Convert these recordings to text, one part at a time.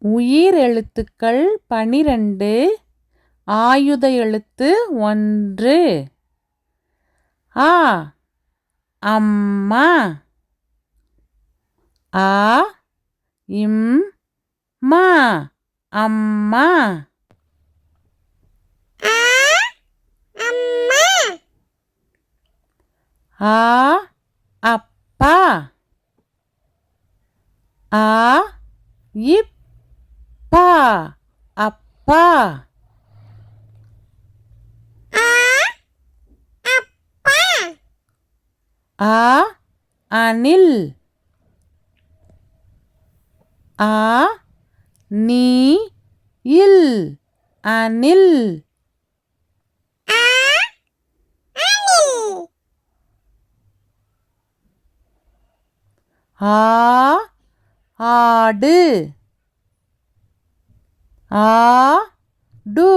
உயிரெழுத்துக்கள் 12 ஆயுத எழுத்து 1 ஆ அம்மா ஆ இம் மா அம்மா ஆ அப்பா ஆ இப்பா அப்பா ஆ அணில் ஆ நீ இல் அணில் ஆ ஆடு ஆடு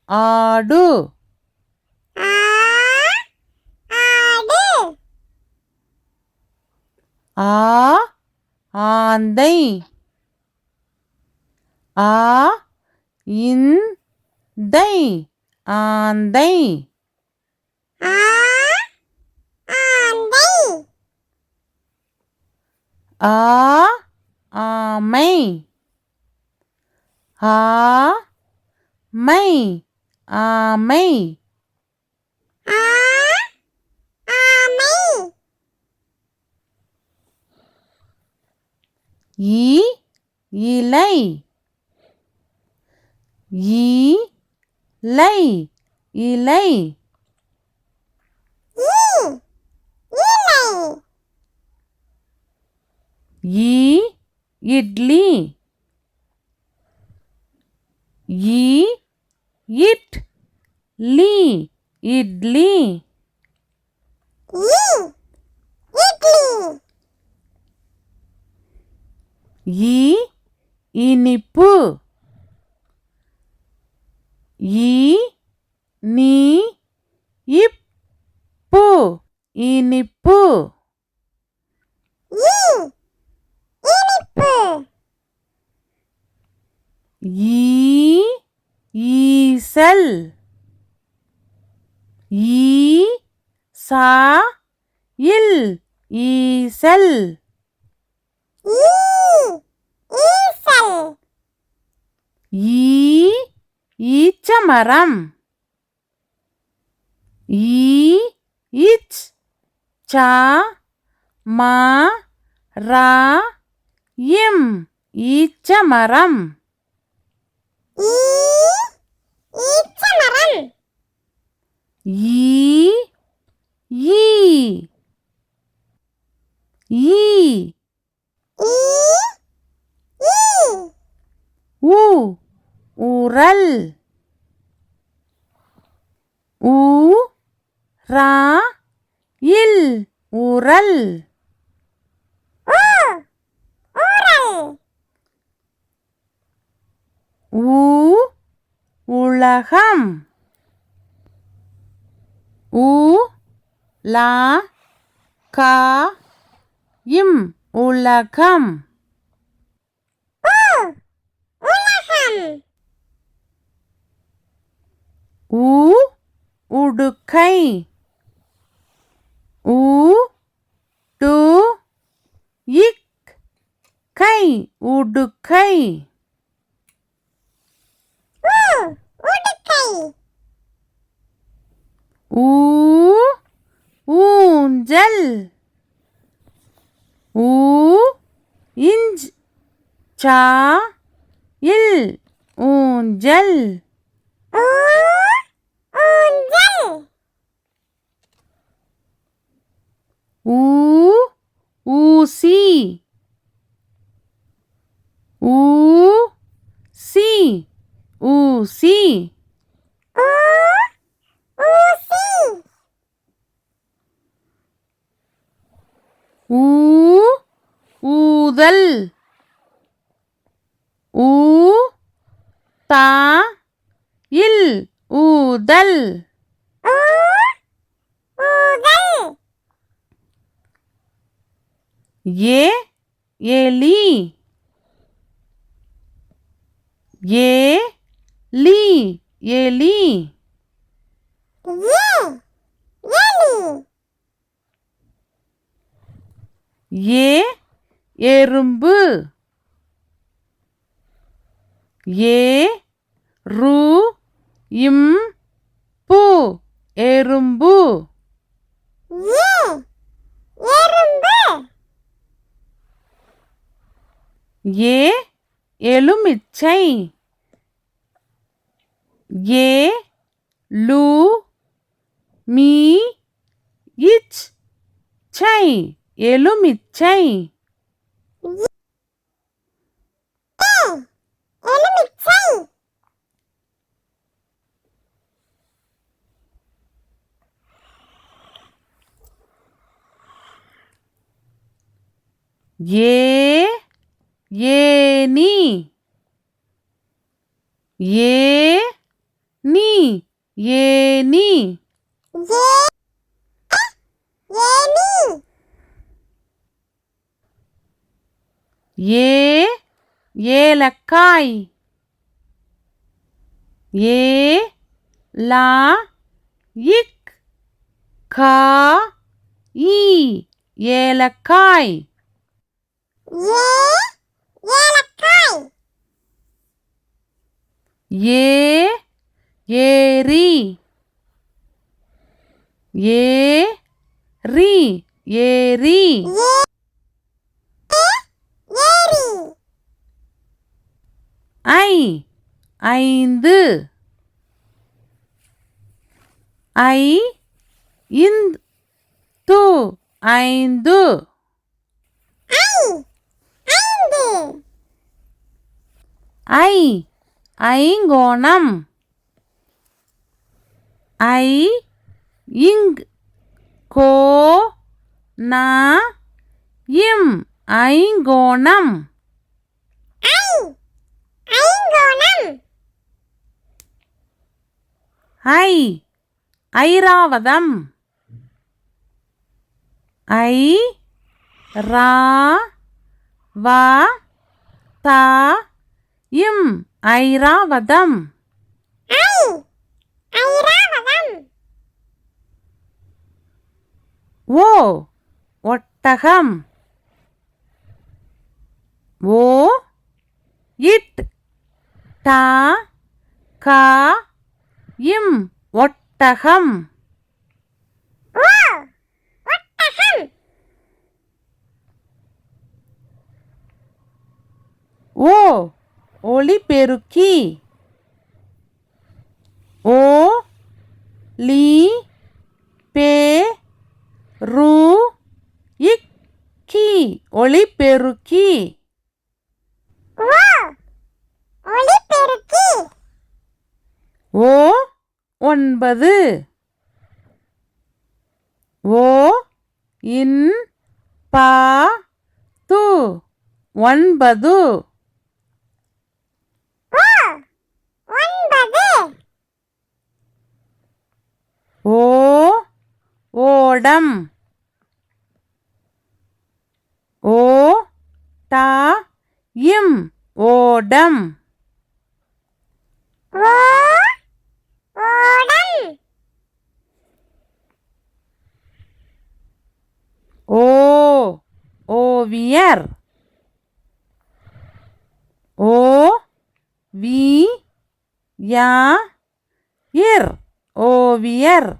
ஆடு ஆ ஆந்தை ஆ இந்தை ஆந்தை ஆ ஆமை ஆ மை ஆமை இலை இலை இலை இட்லி இட்லி இட்லி இனிப்பு இனிப்பு இனிப்பு ஈசல் ஈசாயில் ஈசல் ஈச்சமரம் ஈச் சா மா ரா இம் ஈச்சமரம் ஈ உரல் ரா இல் உரல் உலகம் லா கா இம் உலகம் உடுக்கை டு இக் கை உடுக்கை ஊஞ்சல் இஞ்ச் சா இல் ஊஞ்சல் ஊசி ஊசி ஊதல் தா இல் ஊதல் எலி ஏ லி எலி. ஏ எறும்பு. ஏ ரு இம் பு எறும்பு. ஏ எலுமிச்சை. ஏ லு மீ இச் சை எலுமிச்சை. ஏ ஏனி. ஏ நீ ஏனி. ஏ ஏலக்காய். ஏ லா இக் கா இ ஏலக்காய். ஏ ஏரி. ஏ ரி ஏரி. ஐ ஐந்து. ஐ இந்த் து ஐந்து. ஐ ஐங்கோணம். ஐ இங் கோ நா இம் ஐங்கோணம். ஐ ஐராவதம். ஐ ரா வா தா இம் ஐராவதம். ஓ ஒட்டகம். ஓ இட் டா கா இம் ஒட்டகம். ஓ ஒலிபெருக்கி. ஓ லி பெ ரு இக் கி ஒலிபெருக்கி. ஓ ஒன்பது. ஓ இன் பா து ஒன்பது. ஓ ஓடம். ஓ டா இம் ஓடம். ஓ ஓவியர். ஓ வி யா இர் ஓவியர்.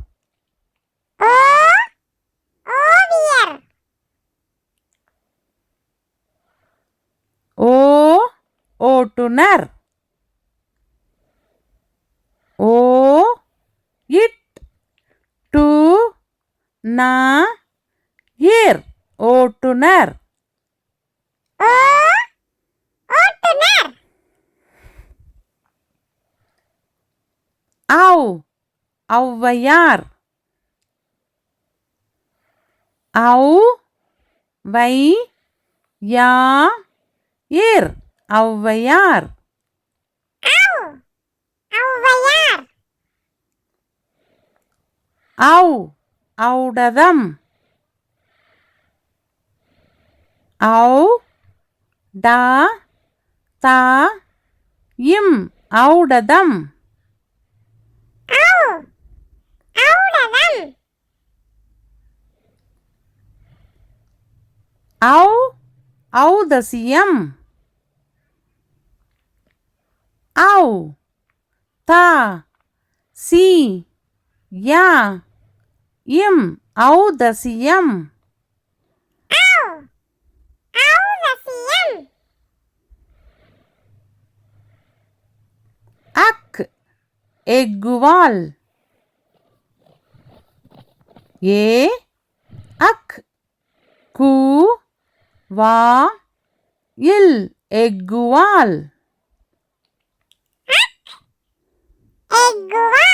ஓ ஓட்டுனர். ஓ இட் டு நா இர் ஓட்டுனர். ஔ ஔவையார். ஔ வை யா இர் ஔவையார். ஔ ஔடதம். ஔ டா தா இம் ஔடதம் ஔடதம் ஔ ஔதசியம் ஔ தா சி யா இம் ஔதசியம் ஔதசியம் அக் எக்குவால் ஏ அக் கு வா இல் எக்குவால் எக்குவால்